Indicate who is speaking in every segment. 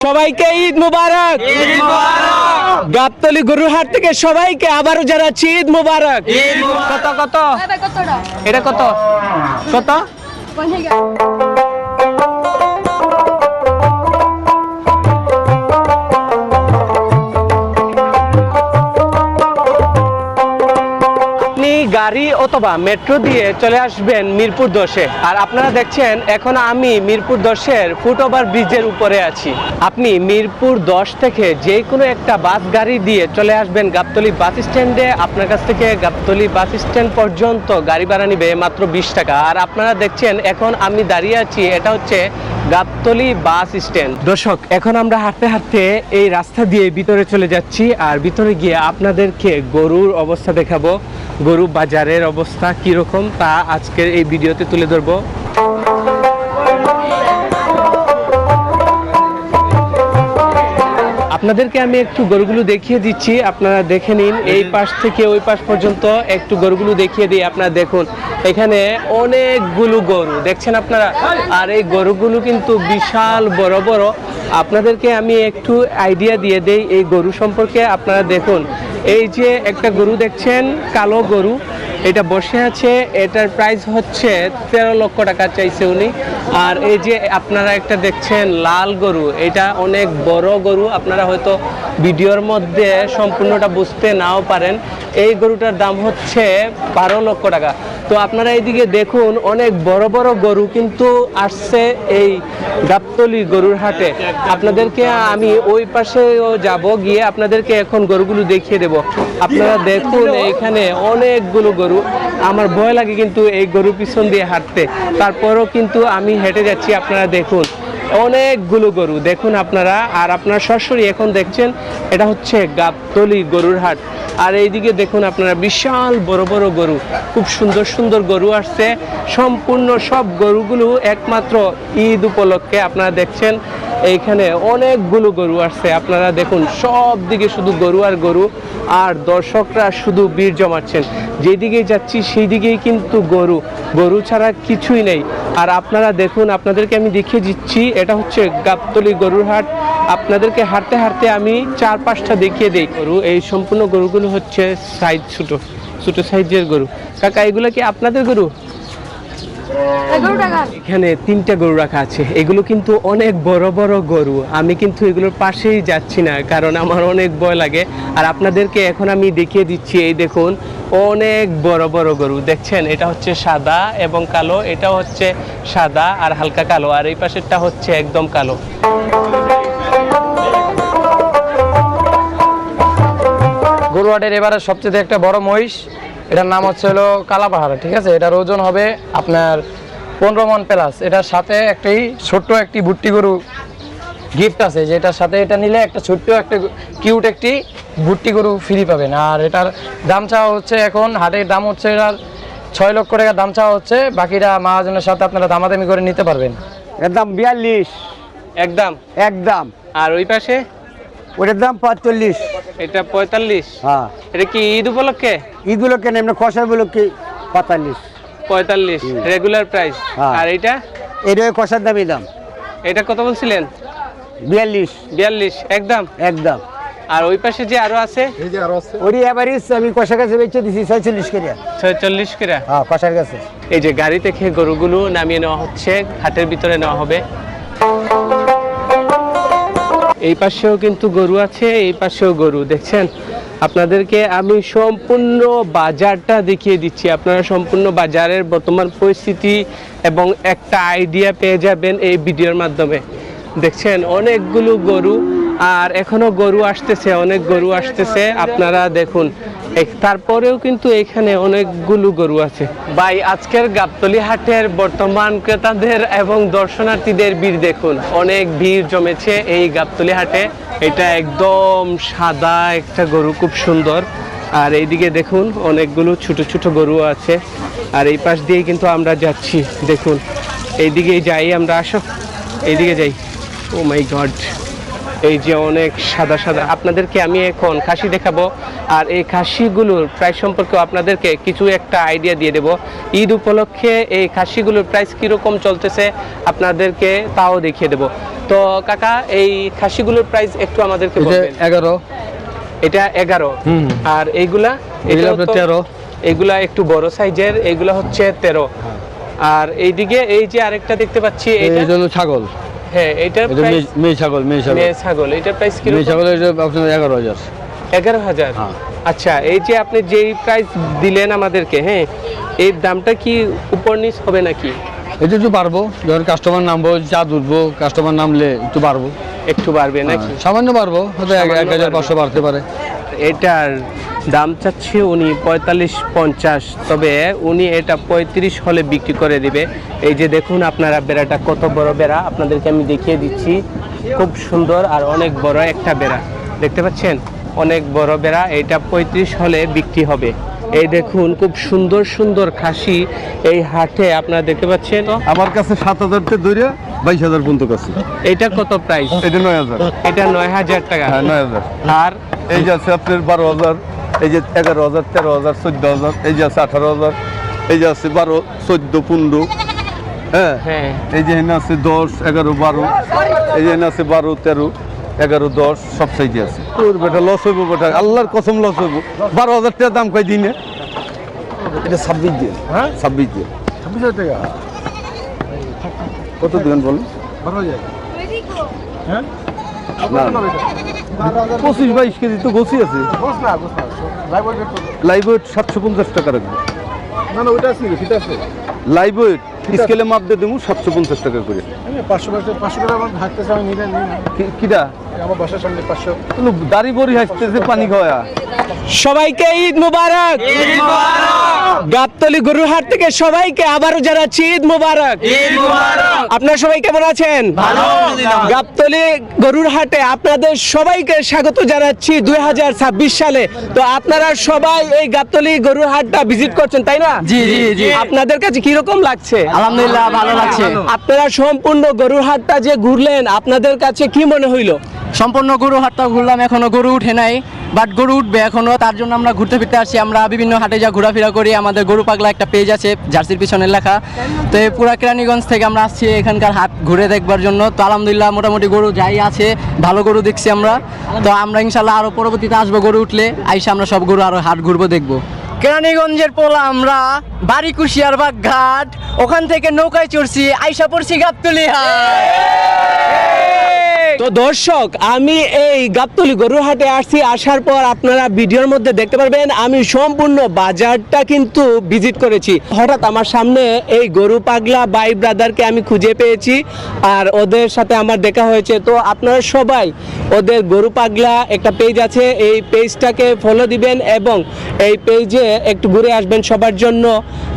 Speaker 1: সবাইকে ঈদ মুবারক। গাবতলী গরুর হাট থেকে সবাইকে আবারও জানাচ্ছি ঈদ মুবারক। কত কত এটা কত কত? গাড়ি অথবা মেট্রো দিয়ে চলে আসবেন মিরপুর 10-এ। আর আপনারা দেখছেন এখন আমি মিরপুর 10-এর ফুটওভার ব্রিজের উপরে আছি। আপনি মিরপুর 10 থেকে যে কোনো একটা বাস গাড়ি দিয়ে চলে আসবেন গাবতলী বাস স্ট্যান্ডে। আপনার কাছ থেকে গাবতলী বাস স্ট্যান্ড পর্যন্ত গাড়ি ভাড়া নিবে মাত্র 20 টাকা। আর আপনারা দেখছেন এখন আমি দাঁড়িয়ে আছি, এটা হচ্ছে গাবতলী বাস স্ট্যান্ড। দর্শক, এখন আমরা হাঁটতে হাঁটতে এই রাস্তা দিয়ে ভিতরে চলে যাচ্ছি। আর ভিতরে গিয়ে আপনাদেরকে গরুর অবস্থা দেখাবো, গরু বাজারের অবস্থা কিরকম তা আজকের এই ভিডিওতে তুলে ধরবো। আপনাদেরকে আমি একটু গরুগুলো দেখিয়ে দিচ্ছি, আপনারা দেখে নিন। এই পাশ থেকে ওই পাশ পর্যন্ত একটু গরুগুলো দেখিয়ে দিই। আপনারা দেখুন এখানে অনেকগুলো গরু দেখছেন আপনারা, আর এই গরুগুলো কিন্তু বিশাল বড় বড়। আপনাদেরকে আমি একটু আইডিয়া দিয়ে দেই এই গরু সম্পর্কে। আপনারা দেখুন, এই যে একটা গরু দেখছেন, কালো গরু, এটা বসে আছে, এটার প্রাইস হচ্ছে 13 লক্ষ টাকা চাইছে উনি। আর এই যে আপনারা একটা দেখছেন লাল গরু, এটা অনেক বড় গরু, আপনারা হয়তো ভিডিওর মধ্যে সম্পূর্ণটা বুঝতে নাও পারেন। এই গরুটার দাম হচ্ছে 12 লক্ষ টাকা। তো আপনারা এইদিকে দেখুন অনেক বড় বড় গরু কিন্তু আসছে এই গাবতলী গরুর হাটে। আপনাদেরকে আমি ওই পাশেও যাব, গিয়ে আপনাদেরকে এখন গরুগুলো দেখিয়ে দেব। আপনারা দেখুন এইখানে অনেকগুলো গরু, আমার ভয় লাগে কিন্তু এই গরু পিছন দিয়ে হাঁটতে, তারপরও কিন্তু আমি হেঁটে যাচ্ছি। আপনারা দেখুন অনেকগুলো গরু দেখুন আপনারা। আর আপনারা সরাসরি এখন দেখছেন এটা হচ্ছে গাবতলী গরুর হাট। আর এইদিকে দেখুন আপনারা বিশাল বড় বড় গরু, খুব সুন্দর সুন্দর গরু আসছে। সম্পূর্ণ সব গরুগুলো একমাত্র ঈদ উপলক্ষে। আপনারা দেখছেন এইখানে অনেকগুলো গরু আসছে। আপনারা দেখুন সব দিকে শুধু গরু আর গরু, আর দর্শকরা শুধু ভিড় জমাচ্ছেন। যেদিকে যাচ্ছি সেই দিকেই কিন্তু গরু, গরু ছাড়া কিছুই নেই। আর আপনারা দেখুন, আপনাদেরকে আমি দেখিয়ে দিচ্ছি, এটা হচ্ছে গাবতলী গরুর হাট। আপনাদেরকে হাঁটতে হাঁটতে আমি 4-5টা দেখিয়ে দিই গরু। এই সম্পূর্ণ গরুগুলো হচ্ছে সাইজ ছোট ছোট সাইজের গরু। কাকা, এগুলো কি আপনাদের গরু? এখানে 3টা গরু রাখা আছে, এগুলো কিন্তু অনেক বড় বড় গরু। আমি কিন্তু এগুলোর পাশেই যাচ্ছি না, কারণ আমার অনেক ভয় লাগে। আর আপনাদেরকে এখন আমি দেখিয়ে দিচ্ছি, এই দেখুন অনেক বড় বড় গরু দেখছেন। এটা হচ্ছে সাদা এবং কালো, এটা হচ্ছে সাদা আর হালকা কালো, আর এই পাশেরটা হচ্ছে একদম কালো।
Speaker 2: গরুহাটের এবারে সবচেয়ে একটা বড় মহিষ, এটার নাম হচ্ছে হলো কালাপাহাড়, ঠিক আছে। এটার ওজন হবে আপনার 15 মণ প্লাস। এটার সাথে ছোট্ট একটি ভুট্টি গরু গিফট আছে, যেটার সাথে এটা নিলে একটা ছোট্ট একটা কিউট একটি ভুট্টি গরু ফ্রি পাবেন। আর এটার দাম চাওয়া হচ্ছে, এখন হাটের দাম হচ্ছে এটার 6 লক্ষ টাকা দাম চাওয়া হচ্ছে। বাকিটা মহাজনের সাথে আপনারা দামাদামি করে নিতে পারবেন।
Speaker 3: এর দাম 42
Speaker 1: একদম
Speaker 3: একদম।
Speaker 1: আর ওই পাশে
Speaker 3: ওটার দাম 45।
Speaker 1: এটা 45।
Speaker 3: হ্যাঁ,
Speaker 1: এটা কি ঈদ উপলক্ষে?
Speaker 3: ঈদগুলো কেন এমনি কষাগুলো কি 45?
Speaker 1: 45 রেগুলার প্রাইস।
Speaker 3: হ্যাঁ।
Speaker 1: আর এইটা
Speaker 3: এটা কষার দামই দাম
Speaker 1: এটা কত বলছিলেন?
Speaker 3: 42
Speaker 1: একদম
Speaker 3: একদম।
Speaker 1: আর ওই পাশে যে আরো আছে,
Speaker 3: ওই এভারেজ আমি কষার কাছে বেচে দিছি 46 করে।
Speaker 1: 46 করে।
Speaker 3: হ্যাঁ, কষার কাছে।
Speaker 1: এই যে গাড়ি থেকে গরুগুলো নামিয়ে নেওয়া হচ্ছে, হাটের ভিতরে নেওয়া হবে। এই পাশেও কিন্তু গরু আছে, এই পাশেও গরু দেখছেন। আপনাদেরকে আমি সম্পূর্ণ বাজারটা দেখিয়ে দিচ্ছি, আপনারা সম্পূর্ণ বাজারের বর্তমান পরিস্থিতি এবং একটা আইডিয়া পেয়ে যাবেন এই ভিডিওর মাধ্যমে। দেখছেন অনেকগুলো গরু, আর এখনো গরু আসতেছে, অনেক গরু আসতেছে। আপনারা দেখুন তারপরেও কিন্তু এখানে অনেকগুলো গরু আছে। ভাই, আজকের গাবতলী হাটের বর্তমান ক্রেতাদের এবং দর্শনার্থীদের ভিড় দেখুন, অনেক ভিড় জমেছে এই গাবতলী হাটে। এটা একদম সাদা একটা গরু, খুব সুন্দর। আর এইদিকে দেখুন অনেকগুলো ছোট ছোট গরু আছে। আর এই পাশ দিয়ে কিন্তু আমরা যাচ্ছি, দেখুন এইদিকে যাই আমরা, আসো এইদিকে যাই। ও মাই গড, এই যে অনেক সাদা সাদা। আপনাদেরকে আমি এখন খাসি দেখাবো, আর এই খাসিগুলোর প্রাইস সম্পর্কে আপনাদেরকে কিছু একটা আইডিয়া দিয়ে দেব। ঈদ উপলক্ষে এই খাসিগুলোর প্রাইস কীরকম চলতেছে আপনাদেরকে তাও দেখিয়ে দেব। তো কাকা এই খাসিগুলোর প্রাইস একটু আমাদেরকে
Speaker 4: এটা
Speaker 1: বলবেন।
Speaker 4: 11,
Speaker 1: এটা 11, আর এইগুলা
Speaker 4: এগুলো
Speaker 1: এটাও
Speaker 4: আপনার
Speaker 1: তো-
Speaker 4: 13।
Speaker 1: এগুলা একটু বড় সাইজের, এইগুলা হচ্ছে 13। আর এইদিকে এই যে আরেকটা দেখতে পাচ্ছি এটা,
Speaker 4: এটা হলো ছাগল,
Speaker 1: হ্যাঁ এটার
Speaker 4: এটা
Speaker 1: প্রাইস
Speaker 4: মেয়ে ছাগল, মেয়ে ছাগল,
Speaker 1: মেয়ে ছাগল, এটার প্রাইস কি?
Speaker 4: মেয়ে ছাগল এটা আপনার 11,000।
Speaker 1: 11,000।
Speaker 4: হ্যাঁ।
Speaker 1: আচ্ছা, এই যে আপনি যেই প্রাইস দিলেন আমাদেরকে, হ্যাঁ এই দামটা কি উপর নিচ হবে নাকি?
Speaker 4: এটা একটু পারবো, যখন কাস্টমার নামবো, চাঁদ উঠবো, কাস্টমার নামলে একটু পারবো,
Speaker 1: একটু বাড়বে নাকি?
Speaker 4: সামান্য পারবো, হয়তো
Speaker 1: সামান্য
Speaker 4: 1,500 বাড়তে পারে।
Speaker 1: এটার দাম চাচ্ছে উনি 45-50, তবে উনি এটা 35 হলে বিক্রি করে দিবে। এই যে দেখুন আপনারা, বেড়াটা কত বড় বেড়া, আপনাদেরকে আমি দেখিয়ে দিচ্ছি। খুব সুন্দর আর অনেক বড় একটা বেড়া, দেখতে পাচ্ছেন, অনেক বড় বেড়া। এটা 35 হলে বিক্রি হবে। এই দেখুন খুব সুন্দর সুন্দর খাসি এই হাটে আপনারা দেখতে পাচ্ছেন।
Speaker 5: আমার কাছে 7,000 থেকে ধরে 22,000 পর্যন্ত কাছে।
Speaker 1: এটা কত প্রাইস?
Speaker 5: এটা 9,000।
Speaker 1: এটা 9,000 টাকা।
Speaker 5: হ্যাঁ 9,000।
Speaker 1: আর
Speaker 5: এই যে আছে আপনার 12,000, এই যে 11,000, 13,000, 14,000, এই যে আছে 18,000, এই যে আছে 12, 14, 15, হ্যাঁ
Speaker 1: হ্যাঁ,
Speaker 5: এই যে এখানে আছে 10, 11, 12, এই যে এখানে আছে 12, 13, 11, 10, সব সাইজে আছে। তোর বেটা লস হইব বেটা, আল্লাহর কসম লস হইব। 12,000 টাকা দাম কয় দিনে? এটা 26 দিন। হ্যাঁ 26 দিন। 26,000 টাকা কত দিন বলুন? 12,000। হ্যাঁ না 25-22 কেজি তো গোছি আছে। লাইভ ওয়েট 750 টাকা রাখবো।
Speaker 6: না না ওইটা আছে নাকি? সেটা আছে
Speaker 5: লাইভ ওয়েট স্কেলে মাপ দিয়ে দেবো 750 টাকা করে।
Speaker 6: আমি 500 টাকা আমার হাঁটতেছে, আমি নিলে নিই না।
Speaker 5: কিটা
Speaker 6: আমার বাসার সামনে 500।
Speaker 5: দাড়ি বড়ি হাসতেছে পানি খাওয়া।
Speaker 1: সবাইকে ঈদ মুবারক। গাবতলী গরুরহাট থেকে সবাইকে আবারও জানাচ্ছি ঈদ মুবারক। আপনারা সবাই কেমন আছেন? গাবতলী গরুরহাটে আপনাদের সবাইকে স্বাগত জানাচ্ছি 2026 সালে। তো আপনারা সবাই এই গাবতলী গরুরহাটটা ভিজিট করছেন, তাই না?
Speaker 2: জি জি জি,
Speaker 1: আপনাদের কাছে কি রকম লাগছে?
Speaker 2: আলহামদুলিল্লাহ ভালো লাগছে।
Speaker 1: আপনারা সম্পূর্ণ গরুরহাটটা যে ঘুরলেন, আপনাদের কাছে কি মনে হইলো?
Speaker 2: সম্পূর্ণ গরু হাটটা ঘুরলাম, এখনো গরু উঠে নাই, বাট গরু উঠবে এখনো, তার জন্য আমরা ঘুরতে ফিরতে আসছি। আমরা বিভিন্ন হাটে যা ঘোরাফেরা করি, আমাদের গরু পাগলা একটা পেজ আছে জার্সির পিছনে লেখা। তো এই পুরা কেরানীগঞ্জ থেকে আমরা আসছি এখানকার হাট ঘুরে দেখবার জন্য। তো আলহামদুলিল্লাহ মোটামুটি গরু যাই আছে, ভালো গরু দেখছি আমরা। তো আমরা ইনশাল্লাহ আরো পরবর্তীতে আসবো, গরু উঠলে আইসা আমরা সব গরু আরো হাট ঘুরবো, দেখবো। কেরানীগঞ্জের পোলা আমরা, বাড়ি কুশিয়ারবাগ ঘাট, ওখান থেকে নৌকায় চড়ছি, আইসা পড়ছি গাবতলী
Speaker 1: তো দর্শক, আমি এই গাবতলী গরুরহাটে আসছি। আসার পর আপনারা ভিডিওর মধ্যে দেখতে পারবেন আমি সম্পূর্ণ বাজারটা কিন্তু ভিজিট করেছি। হঠাৎ আমার সামনে এই গরু পাগলা ভাই ব্রাদারকে আমি খুঁজে পেয়েছি, আর ওদের সাথে আমার দেখা হয়েছে। তো আপনারা সবাই ওদের গরু পাগলা একটা পেজ আছে, এই পেজটাকে ফলো দিবেন এবং এই পেজে একটু ঘুরে আসবেন, সবার জন্য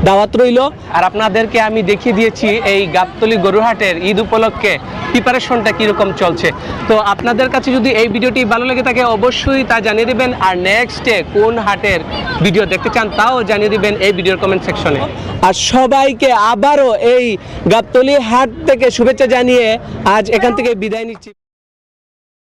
Speaker 1: দাওয়াত রইল। আর আপনাদেরকে আমি দেখিয়ে দিয়েছি এই গাবতলী গরুরহাটের ঈদ উপলক্ষে প্রিপারেশনটা কীরকম চলছে। তো আপনাদের কাছে যদি এই ভিডিওটি ভালো লেগে থাকে অবশ্যই তা জানিয়ে দিবেন, আর নেক্সটে কোন হাটের ভিডিও দেখতে চান তাও জানিয়ে দিবেন এই ভিডিওর কমেন্ট সেকশনে। আর সবাইকে আবারও এই গাবতলী হাট থেকে শুভেচ্ছা জানিয়ে আজ এখান থেকে বিদায় নিচ্ছি।